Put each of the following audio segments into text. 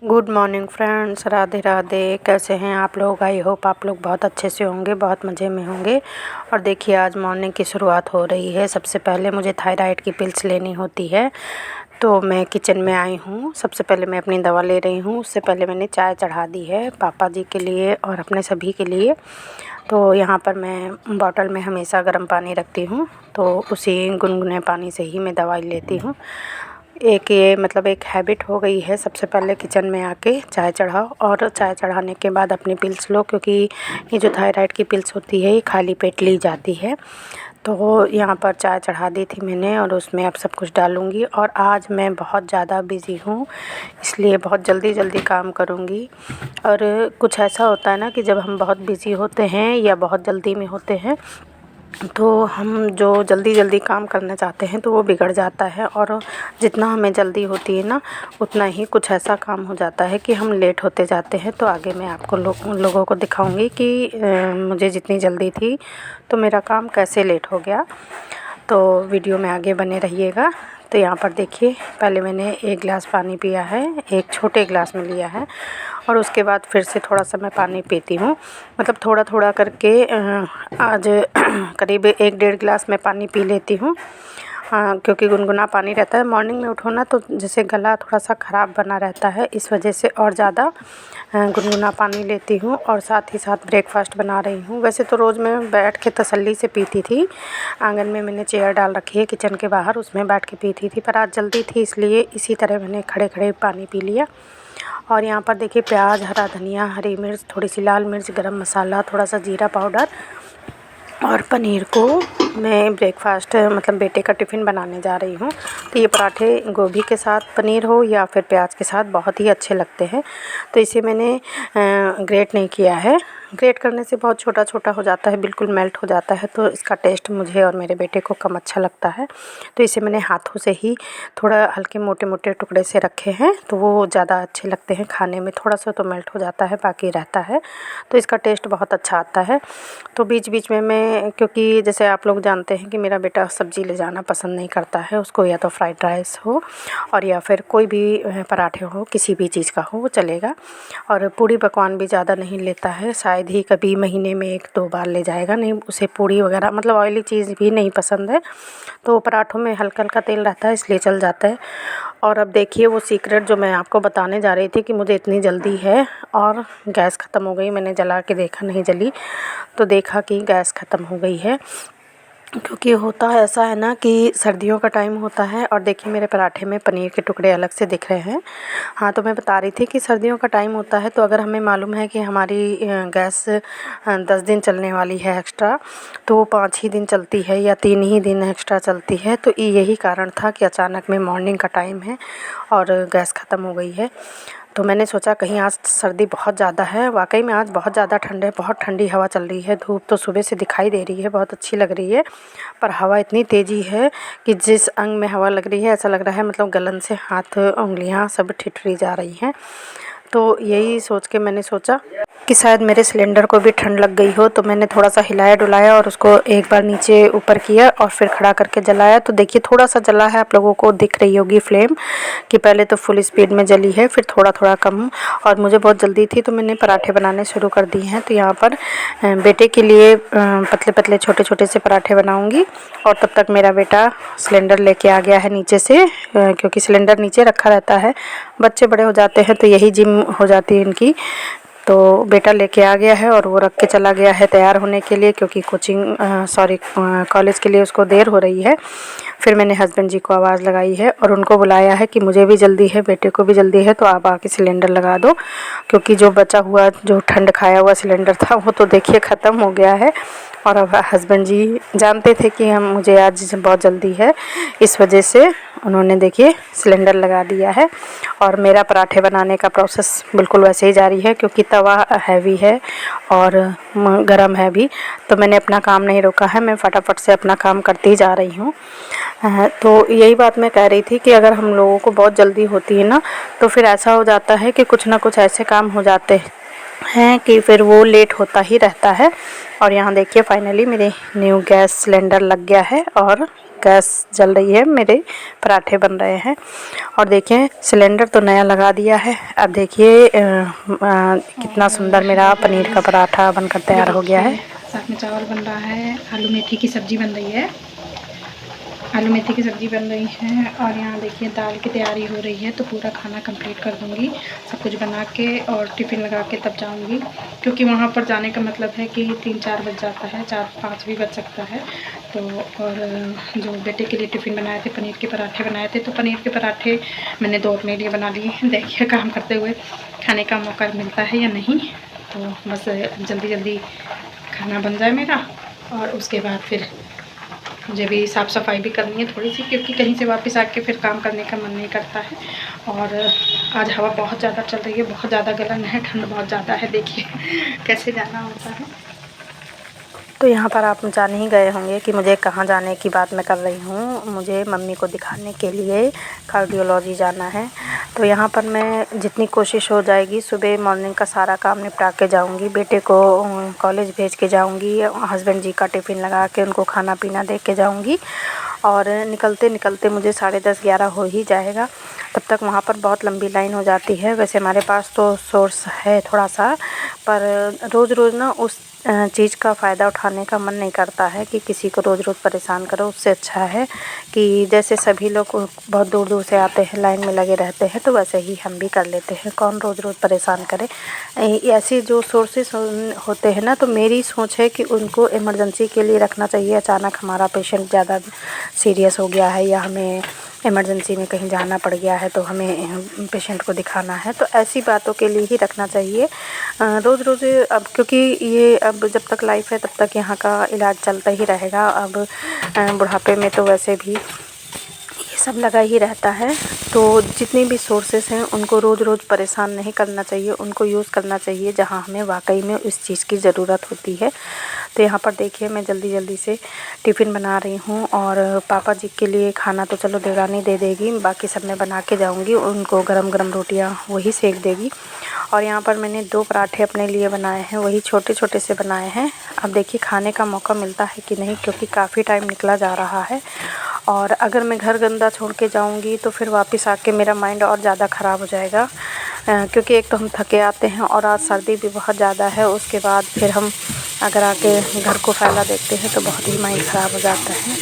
Good morning friends, Radhe Radhe. कैसे हैं आप लोग? आई होप आप लोग बहुत अच्छे से होंगे, बहुत मज़े में होंगे। और देखिए आज मॉर्निंग की शुरुआत हो रही है। सबसे पहले मुझे थायराइड की पिल्स लेनी होती है, तो मैं किचन में आई हूँ। सबसे पहले मैं अपनी दवा ले रही हूँ। उससे पहले मैंने चाय चढ़ा दी है पापा जी के लिए और अपने सभी के लिए। तो यहाँ पर मैं बॉटल में हमेशा गर्म पानी रखती हूँ, तो उसी गुनगुने पानी से ही मैं दवाई लेती हूँ। एक ये मतलब एक हैबिट हो गई है, सबसे पहले किचन में आके चाय चढ़ाओ और चाय चढ़ाने के बाद अपनी पिल्स लो, क्योंकि ये जो थायराइड की पिल्स होती है ये खाली पेट ली जाती है। तो यहाँ पर चाय चढ़ा दी थी मैंने और उसमें अब सब कुछ डालूँगी। और आज मैं बहुत ज़्यादा बिज़ी हूँ, इसलिए बहुत जल्दी जल्दी काम करूँगी। और कुछ ऐसा होता है ना कि जब हम बहुत बिज़ी होते हैं या बहुत जल्दी में होते हैं, तो हम जो जल्दी जल्दी काम करना चाहते हैं तो वो बिगड़ जाता है। और जितना हमें जल्दी होती है ना, उतना ही कुछ ऐसा काम हो जाता है कि हम लेट होते जाते हैं। तो आगे मैं आपको लोगों को दिखाऊंगी कि मुझे जितनी जल्दी थी तो मेरा काम कैसे लेट हो गया। तो वीडियो में आगे बने रहिएगा। तो यहाँ पर देखिए, पहले मैंने 1 गिलास पानी पिया है, एक छोटे गिलास में लिया है। और उसके बाद फिर से थोड़ा सा मैं पानी पीती हूँ, मतलब थोड़ा थोड़ा करके आज करीब 1-1.5 गिलास मैं पानी पी लेती हूँ। क्योंकि गुनगुना पानी रहता है, मॉर्निंग में उठो ना तो जैसे गला थोड़ा सा ख़राब बना रहता है, इस वजह से और ज़्यादा गुनगुना पानी लेती हूँ। और साथ ही साथ ब्रेकफास्ट बना रही हूँ। वैसे तो रोज़ मैं बैठ के तसल्ली से पीती थी, आंगन में मैंने चेयर डाल रखी है किचन के बाहर, उसमें बैठ के पीती थी, पर आज जल्दी थी इसलिए इसी तरह मैंने खड़े खड़े पानी पी लिया। और यहाँ पर देखिए, प्याज, हरा धनिया, हरी मिर्च, थोड़ी सी लाल मिर्च, गरम मसाला, थोड़ा सा जीरा पाउडर और पनीर को मैं ब्रेकफास्ट मतलब बेटे का टिफ़िन बनाने जा रही हूँ। तो ये पराठे गोभी के साथ पनीर हो या फिर प्याज के साथ बहुत ही अच्छे लगते हैं। तो इसे मैंने ग्रेट नहीं किया है, ग्रेट करने से बहुत छोटा छोटा हो जाता है, बिल्कुल मेल्ट हो जाता है, तो इसका टेस्ट मुझे और मेरे बेटे को कम अच्छा लगता है। तो इसे मैंने हाथों से ही थोड़ा हल्के मोटे मोटे टुकड़े से रखे हैं, तो वो ज़्यादा अच्छे लगते हैं खाने में। थोड़ा सा तो मेल्ट हो जाता है, बाकी रहता है, तो इसका टेस्ट बहुत अच्छा आता है। तो बीच बीच में मैं, क्योंकि जैसे आप लोग जानते हैं कि मेरा बेटा सब्ज़ी ले जाना पसंद नहीं करता है, उसको या तो फ्राइड राइस हो और या फिर कोई भी पराठे हो, किसी भी चीज़ का हो वो चलेगा। और पूड़ी पकवान भी ज़्यादा नहीं लेता है, शायद ही कभी महीने में 1-2 बार ले जाएगा, नहीं उसे पूड़ी वगैरह मतलब ऑयली चीज़ भी नहीं पसंद है। तो पराठों में हल्का हल्का तेल रहता है, इसलिए चल जाता है। और अब देखिए वो सीक्रेट जो मैं आपको बताने जा रही थी कि मुझे इतनी जल्दी है और गैस ख़त्म हो गई। मैंने जला के देखा, नहीं जली, तो देखा कि गैस ख़त्म हो गई है। क्योंकि होता है ऐसा है ना कि सर्दियों का टाइम होता है। और देखिए मेरे पराठे में पनीर के टुकड़े अलग से दिख रहे हैं। हाँ, तो मैं बता रही थी कि सर्दियों का टाइम होता है, तो अगर हमें मालूम है कि हमारी गैस 10 दिन चलने वाली है एक्स्ट्रा, तो वो 5 ही दिन चलती है या 3 ही दिन एक्स्ट्रा चलती है। तो यही कारण था कि अचानक में मॉर्निंग का टाइम है और गैस ख़त्म हो गई है। तो मैंने सोचा कहीं आज सर्दी बहुत ज़्यादा है। वाकई में आज बहुत ज़्यादा ठंड है, बहुत ठंडी हवा चल रही है। धूप तो सुबह से दिखाई दे रही है, बहुत अच्छी लग रही है, पर हवा इतनी तेज़ी है कि जिस अंग में हवा लग रही है ऐसा लग रहा है मतलब गलन से हाथ उंगलियां सब ठिठुरी जा रही हैं। तो यही सोच के मैंने सोचा कि शायद मेरे सिलेंडर को भी ठंड लग गई हो। तो मैंने थोड़ा सा हिलाया डुलाया और उसको एक बार नीचे ऊपर किया और फिर खड़ा करके जलाया। तो देखिए थोड़ा सा जला है, आप लोगों को दिख रही होगी फ्लेम कि पहले तो फुल स्पीड में जली है, फिर थोड़ा थोड़ा कम। और मुझे बहुत जल्दी थी तो मैंने पराठे बनाने शुरू कर दिए हैं। तो यहाँ पर बेटे के लिए पतले पतले छोटे छोटे से पराठे बनाऊँगी। और तब तक मेरा बेटा सिलेंडर लेके आ गया है नीचे से, क्योंकि सिलेंडर नीचे रखा रहता है। बच्चे बड़े हो जाते हैं तो यही जिम हो जाती है इनकी। तो बेटा लेके आ गया है और वो रख के चला गया है तैयार होने के लिए, क्योंकि कॉलेज के लिए उसको देर हो रही है। फिर मैंने हस्बैंड जी को आवाज़ लगाई है और उनको बुलाया है कि मुझे भी जल्दी है, बेटे को भी जल्दी है, तो आप आके सिलेंडर लगा दो। क्योंकि जो बचा हुआ जो ठंड खाया हुआ सिलेंडर था वो तो देखिए ख़त्म हो गया है। और अब हस्बैंड जी जानते थे कि मुझे आज बहुत जल्दी है, इस वजह से उन्होंने देखिए सिलेंडर लगा दिया है। और मेरा पराठे बनाने का प्रोसेस बिल्कुल वैसे ही जारी है, क्योंकि तवा हैवी है और गरम है भी। तो मैंने अपना काम नहीं रोका है, मैं फटाफट से अपना काम करती जा रही हूँ। तो यही बात मैं कह रही थी कि अगर हम लोगों को बहुत जल्दी होती है ना, तो फिर ऐसा हो जाता है कि कुछ ना कुछ ऐसे काम हो जाते हैं कि फिर वो लेट होता ही रहता है। और यहाँ देखिए फाइनली मेरे न्यू गैस सिलेंडर लग गया है और गैस जल रही है, मेरे पराठे बन रहे हैं। और देखिए सिलेंडर तो नया लगा दिया है। अब देखिए कितना सुंदर मेरा पनीर का पराठा बनकर तैयार हो गया है। साथ में चावल बन रहा है, आलू मेथी की सब्ज़ी बन रही है, आलू मेथी की सब्ज़ी बन रही है। और यहाँ देखिए दाल की तैयारी हो रही है। तो पूरा खाना कंप्लीट कर दूँगी, सब कुछ बना के और टिफ़िन लगा के तब जाऊँगी, क्योंकि वहाँ पर जाने का मतलब है कि 3-4 बज जाता है, 4-5 भी बज सकता है। तो और जो बेटे के लिए टिफ़िन बनाए थे, पनीर के पराठे बनाए थे, तो पनीर के पराठे मैंने 2 अपने लिए बना लिए हैं। देखिए काम करते हुए खाने का मौका मिलता है या नहीं। तो बस जल्दी जल्दी खाना बन जाए मेरा, और उसके बाद फिर मुझे भी साफ़ सफाई भी करनी है थोड़ी सी, क्योंकि कहीं से वापस आके फिर काम करने का मन नहीं करता है। और आज हवा बहुत ज़्यादा चल रही है, बहुत ज़्यादा गर्म है, ठंड बहुत ज़्यादा है। देखिए कैसे जाना होता है। तो यहाँ पर आप जान ही गए होंगे कि मुझे कहाँ जाने की बात मैं कर रही हूँ। मुझे मम्मी को दिखाने के लिए कार्डियोलॉजी जाना है। तो यहाँ पर मैं जितनी कोशिश हो जाएगी, सुबह मॉर्निंग का सारा काम निपटा के जाऊँगी, बेटे को कॉलेज भेज के जाऊँगी, हस्बैंड जी का टिफ़िन लगा के उनको खाना पीना दे के जाऊँगी। और निकलते निकलते मुझे 10:30-11 हो ही जाएगा। तब तक वहाँ पर बहुत लंबी लाइन हो जाती है। वैसे हमारे पास तो सोर्स है थोड़ा सा, पर रोज़ रोज़ ना उस चीज़ का फ़ायदा उठाने का मन नहीं करता है कि किसी को रोज़ रोज़ परेशान करो। उससे अच्छा है कि जैसे सभी लोग बहुत दूर दूर से आते हैं, लाइन में लगे रहते हैं, तो वैसे ही हम भी कर लेते हैं। कौन रोज़ रोज़ परेशान करे। ऐसे जो सोर्सेस होते हैं ना, तो मेरी सोच है कि उनको इमरजेंसी के लिए रखना चाहिए। अचानक हमारा पेशेंट ज़्यादा सीरियस हो गया है या हमें इमरजेंसी में कहीं जाना पड़ गया है, तो हमें पेशेंट को दिखाना है, तो ऐसी बातों के लिए ही रखना चाहिए। रोज़ रोज़ अब क्योंकि ये अब जब तक लाइफ है तब तक यहाँ का इलाज चलता ही रहेगा। अब बुढ़ापे में तो वैसे भी ये सब लगा ही रहता है। तो जितने भी सोर्सेस हैं उनको रोज़ रोज़ परेशान नहीं करना चाहिए, उनको यूज़ करना चाहिए जहाँ हमें वाकई में उस चीज़ की ज़रूरत होती है। तो यहाँ पर देखिए मैं जल्दी जल्दी से टिफ़िन बना रही हूँ, और पापा जी के लिए खाना तो चलो देवरानी दे देगी, बाकी सब मैं बना के जाऊँगी, उनको गरम गरम रोटियाँ वही सेक देगी। और यहाँ पर मैंने 2 पराठे अपने लिए बनाए हैं, वही छोटे छोटे से बनाए हैं। अब देखिए खाने का मौका मिलता है कि नहीं, क्योंकि काफ़ी टाइम निकला जा रहा है। और अगर मैं घर गंदा छोड़ के जाऊंगी तो फिर वापस आके मेरा माइंड और ज़्यादा ख़राब हो जाएगा, क्योंकि एक तो हम थके आते हैं और आज सर्दी भी बहुत ज़्यादा है। उसके बाद फिर हम अगर आके घर को फैला देखते हैं तो बहुत ही माइंड ख़राब हो जाता है।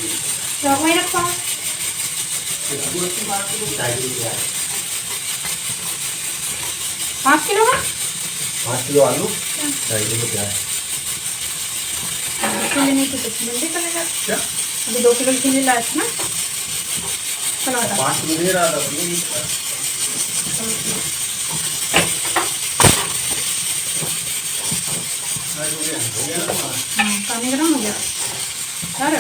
5 किलो का 5 किलो आलू, 2.5 किलो प्याज। नहीं तो जल्दी चलेगा क्या? अभी 2 किलो के लिए लाया था ना, चलो 5 किलो दे रहा था। पानी गर्म हो गया। अरे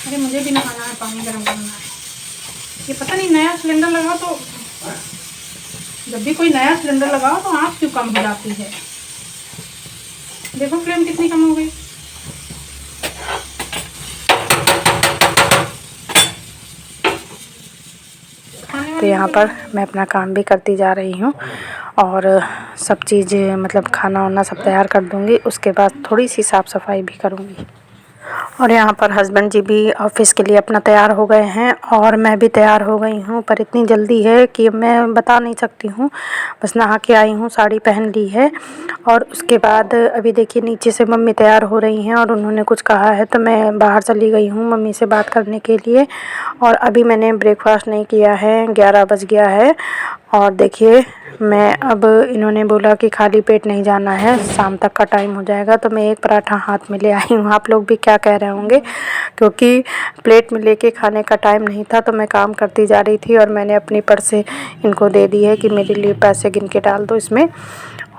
अरे मुझे भी नहाना है, पानी गर्म करना है। ये पता नहीं नया सिलेंडर लगाओ तो, जब भी कोई नया सिलेंडर लगाओ तो आँच क्यों कम हो जाती है। देखो फ्लेम कितनी कम हो गई। तो यहाँ पर मैं अपना काम भी करती जा रही हूँ, और सब चीज़ मतलब खाना वाना सब तैयार कर दूँगी। उसके बाद थोड़ी सी साफ़ सफाई भी करूँगी। और यहाँ पर हस्बैंड जी भी ऑफ़िस के लिए अपना तैयार हो गए हैं, और मैं भी तैयार हो गई हूँ, पर इतनी जल्दी है कि मैं बता नहीं सकती हूँ। बस नहा के आई हूँ, साड़ी पहन ली है, और उसके बाद अभी देखिए नीचे से मम्मी तैयार हो रही हैं और उन्होंने कुछ कहा है, तो मैं बाहर चली गई हूँ मम्मी से बात करने के लिए। और अभी मैंने ब्रेकफास्ट नहीं किया है, 11 बज गया है। और देखिए मैं अब इन्होंने बोला कि खाली पेट नहीं जाना है, शाम तक का टाइम हो जाएगा, तो मैं एक पराठा हाथ में ले आई हूँ। आप लोग भी क्या कह रहे होंगे, क्योंकि प्लेट में लेके खाने का टाइम नहीं था, तो मैं काम करती जा रही थी, और मैंने अपनी पर्स से इनको दे दी है कि मेरे लिए पैसे गिन के डाल दो इसमें।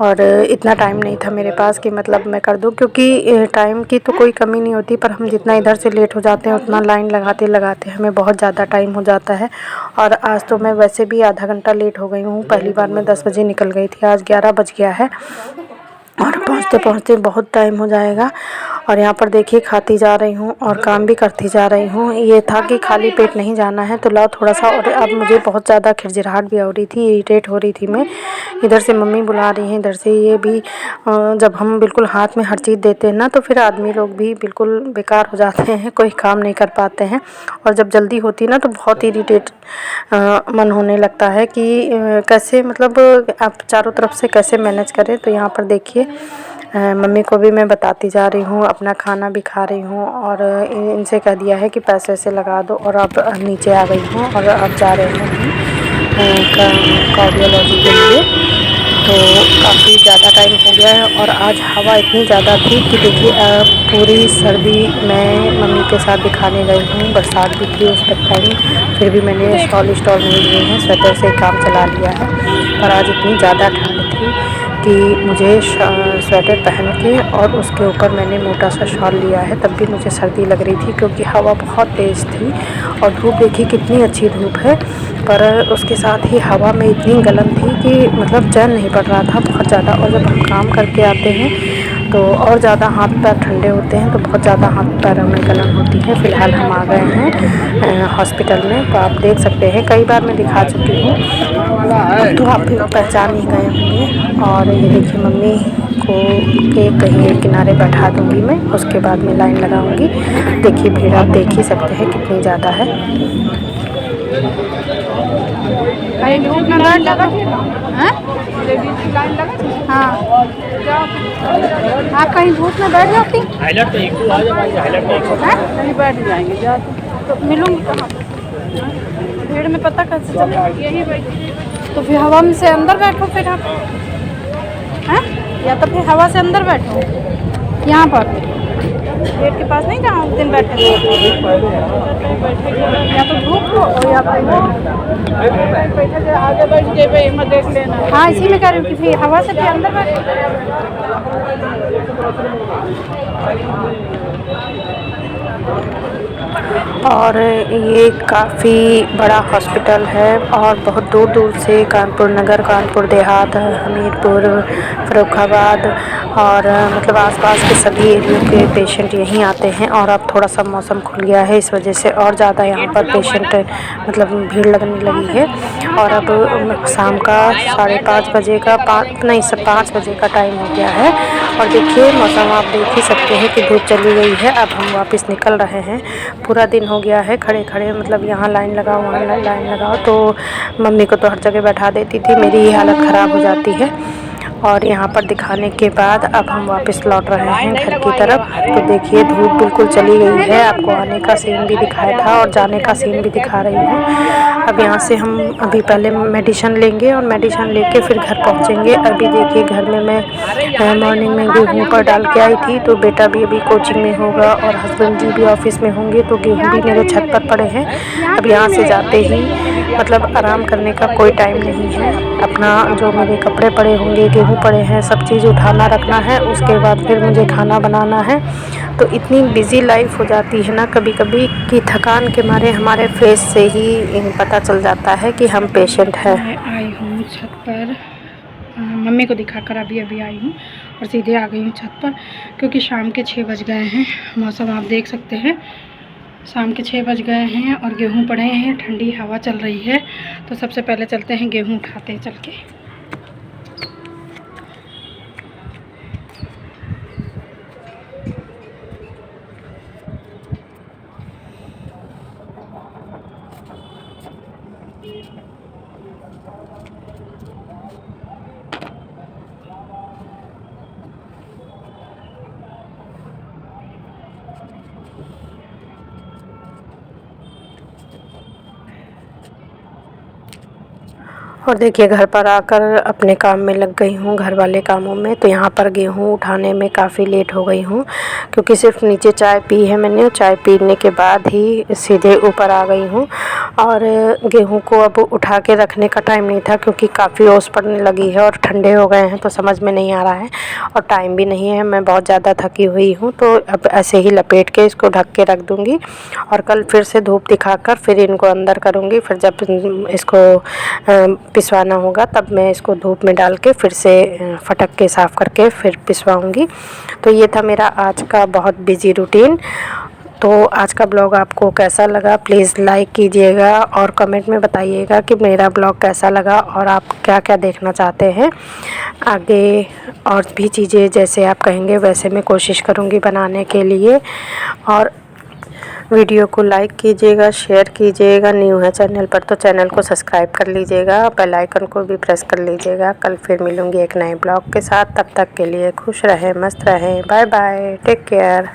और इतना टाइम नहीं था मेरे पास कि मतलब मैं कर दूं, क्योंकि टाइम की तो कोई कमी नहीं होती, पर हम जितना इधर से लेट हो जाते हैं उतना लाइन लगाते लगाते हमें बहुत ज़्यादा टाइम हो जाता है। और आज तो मैं वैसे भी आधा घंटा लेट हो गई हूँ। पहली बार मैं 10 बजे निकल गई थी, आज 11 बज गया है, और पहुँचते पहुँचते बहुत टाइम हो जाएगा। और यहाँ पर देखिए खाती जा रही हूँ और काम भी करती जा रही हूँ। ये था कि खाली पेट नहीं जाना है, तो लाओ थोड़ा सा। और अब मुझे बहुत ज़्यादा खिरखिराहट भी हो रही थी, इरिटेट हो रही थी मैं। इधर से मम्मी बुला रही हैं, इधर से ये भी। जब हम बिल्कुल हाथ में हर चीज़ देते हैं ना, तो फिर आदमी लोग भी बिल्कुल बेकार हो जाते हैं, कोई काम नहीं कर पाते हैं। और जब जल्दी होती ना तो बहुत इरिटेट मन होने लगता है कि कैसे मतलब आप चारों तरफ से कैसे मैनेज करें। तो यहाँ पर देखिए मम्मी को भी मैं बताती जा रही हूँ, अपना खाना भी खा रही हूँ और इनसे कह दिया है कि पैसे वैसे लगा दो। और अब नीचे आ गई हूँ और अब जा रहे हैं कार्डियोलॉजी के लिए। तो काफ़ी ज़्यादा टाइम हो गया है और आज हवा इतनी ज़्यादा थी कि देखिए पूरी सर्दी मैं मम्मी के साथ दिखाने गई हूँ। बरसात भी थी उस तक टाइम, फिर भी मैंने शॉल नहीं लिए हैं, स्वेटर से काम चला लिया है। पर आज इतनी ज़्यादा ठंड थी कि मुझे स्वेटर पहन के और उसके ऊपर मैंने मोटा सा शॉल लिया है, तब भी मुझे सर्दी लग रही थी क्योंकि हवा बहुत तेज़ थी। और धूप देखिए कितनी अच्छी धूप है, पर उसके साथ ही हवा में इतनी गलन थी कि मतलब चैन नहीं पड़ रहा था बहुत ज़्यादा। और जब हम काम करके आते हैं तो और ज़्यादा हाथ पैर ठंडे होते हैं, तो बहुत ज़्यादा हाथ पैरों में गलन होती है। फ़िलहाल हम आ गए हैं हॉस्पिटल में, तो आप देख सकते हैं कई बार मैं दिखा चुकी हूँ, तो आप भी पहचान ही गए होंगे। और ये देखिए मम्मी को के कहीं किनारे बैठा दूँगी मैं, उसके बाद में लाइन लगाऊँगी। देखिए भीड़ आप देख ही सकते हैं कितनी ज़्यादा है। हाँ, आप कहीं धूप में बैठ जाती? हाईलाइट तो एक आ जाएगी, हाईलाइट नहीं बैठ जाएंगे जा तो मिलूंगी कहाँ? भीड़ में पता कैसे चलेगा? यही बैठी तो फिर हवा में से अंदर बैठो फिर आप, हैं? या तो फिर हवा से अंदर बैठो यहाँ पर गेट के पास नहीं जहाँ उस दिन बैठे या तो धूप हो और या आगे बैठ जाए देख लेना। हाँ इसी में कह रही हूँ कि फिर हवा से फिर अंदर बैठ। और ये काफ़ी बड़ा हॉस्पिटल है और बहुत दूर दूर से कानपुर नगर, कानपुर देहात, हमीरपुर, फर्रुखाबाद और मतलब आसपास के सभी एरिया के पेशेंट यहीं आते हैं। और अब थोड़ा सा मौसम खुल गया है, इस वजह से और ज़्यादा यहाँ पर पेशेंट मतलब भीड़ लगने लगी है। और अब शाम का 5:30 बजे का 5 बजे का टाइम हो गया है। और देखिए मौसम आप देख ही सकते हैं कि धूप चली गई है। अब हम वापस निकल रहे हैं। पूरा दिन हो गया है खड़े खड़े, मतलब यहाँ लाइन लगाओ वहाँ लाइन लगाओ, तो मम्मी को तो हर जगह बैठा देती थी, मेरी ही हालत ख़राब हो जाती है। और यहाँ पर दिखाने के बाद अब हम वापस लौट रहे हैं घर की तरफ। तो देखिए धूप बिल्कुल चली गई है, आपको आने का सीन भी दिखाया था और जाने का सीन भी दिखा रही हूँ। अब यहाँ से हम अभी पहले मेडिसिन लेंगे और मेडिसिन लेके फिर घर पहुँचेंगे। अभी देखिए घर में मैं मॉर्निंग में गेहूँ पर डाल के आई थी, तो बेटा भी अभी कोचिंग में होगा और हस्बैंड जी भी ऑफिस में होंगे, तो गेहूँ भी मेरे छत पर पड़े हैं। अब यहाँ से जाते ही मतलब आराम करने का कोई टाइम नहीं है। अपना जो मेरे कपड़े पड़े होंगे, गेहूँ पड़े हैं, सब चीज़ उठाना रखना है, उसके बाद फिर मुझे खाना बनाना है। तो इतनी बिज़ी लाइफ हो जाती है ना कभी कभी कि थकान के मारे हमारे फेस से ही पता चल जाता है कि हम पेशेंट हैं। मैं आई हूँ छत पर, मम्मी को दिखाकर अभी आई हूँ और सीधे आ गई हूँ छत पर, क्योंकि शाम के 6 बज गए हैं। मौसम आप देख सकते हैं, शाम के 6 बज गए हैं और गेहूँ पड़े हैं, ठंडी हवा चल रही है। तो सबसे पहले चलते हैं गेहूँ उठाते हैं चल के। और देखिए घर पर आकर अपने काम में लग गई हूँ, घर वाले कामों में। तो यहाँ पर गेहूँ उठाने में काफ़ी लेट हो गई हूँ, क्योंकि सिर्फ नीचे चाय पी है मैंने, चाय पीने के बाद ही सीधे ऊपर आ गई हूँ। और गेहूं को अब उठा के रखने का टाइम नहीं था क्योंकि काफ़ी ओस पड़ने लगी है और ठंडे हो गए हैं, तो समझ में नहीं आ रहा है और टाइम भी नहीं है। मैं बहुत ज़्यादा थकी हुई हूँ, तो अब ऐसे ही लपेट के इसको ढक के रख दूँगी और कल फिर से धूप दिखाकर फिर इनको अंदर करूँगी। फिर जब इसको पिसवाना होगा तब मैं इसको धूप में डाल के फिर से फटक के साफ़ करके फिर पिसवाऊँगी। तो ये था मेरा आज का बहुत बिजी रूटीन। तो आज का ब्लॉग आपको कैसा लगा प्लीज़ लाइक कीजिएगा और कमेंट में बताइएगा कि मेरा ब्लॉग कैसा लगा और आप क्या क्या देखना चाहते हैं आगे। और भी चीज़ें जैसे आप कहेंगे वैसे मैं कोशिश करूँगी बनाने के लिए। और वीडियो को लाइक कीजिएगा, शेयर कीजिएगा, न्यू है चैनल पर तो चैनल को सब्सक्राइब कर लीजिएगा, बेल आइकन को भी प्रेस कर लीजिएगा। कल फिर मिलूँगी एक नए ब्लॉग के साथ, तब तक के लिए खुश रहें, मस्त रहें, बाय बाय, टेक केयर।